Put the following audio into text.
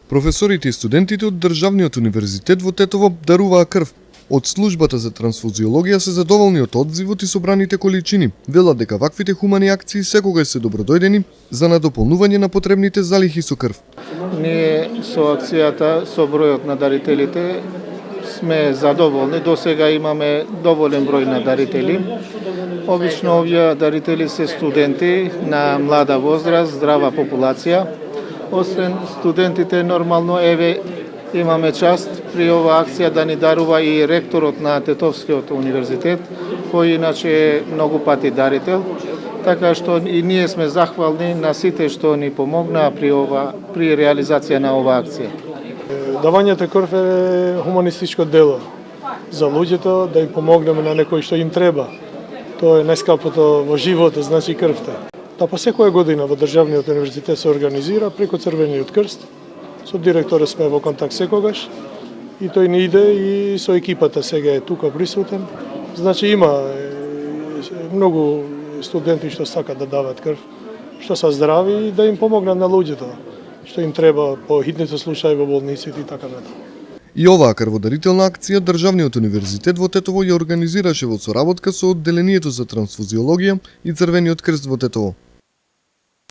Професорите и студентите од Државниот универзитет во Тетово даруваа крв. Од службата за трансфузиологија се задоволни од одзивот и собраните количини. Велат дека ваквите хумани акции секогаш се добродојдени за надополнување на потребните залихи со крв. Ние со акцијата, со бројот на дарителите сме задоволни. До сега имаме доволен број на дарители. Обично овие дарители се студенти на млада возраст, здрава популација. Освен студентите, нормално имаме част при оваа акција да ни дарува и ректорот на Тетовскиот универзитет, кој иначе е многу пати дарител. Така што и ние сме захвални на сите што ни помогнаа при реализација на оваа акција. Давањето крв е хуманистичко дело за луѓето, да им помогнеме на некој што им треба. Тоа е најскапото во животот, значи крвта. Па секоја година во Државниот универзитет се организира преку Црвениот крст. Со директорот сме во контакт секогаш и тој ни иде и со екипата сега е тука присутен. Значи има многу студенти што сакаат да дават крв, што се здрави и да им помогнат на луѓето, што им треба по хитните случаи во болниците и така натаму. И оваа крводарителна акција Државниот универзитет во Тетово ја организираше во соработка со одделението за трансфузиологија и Црвениот крст во Тетово.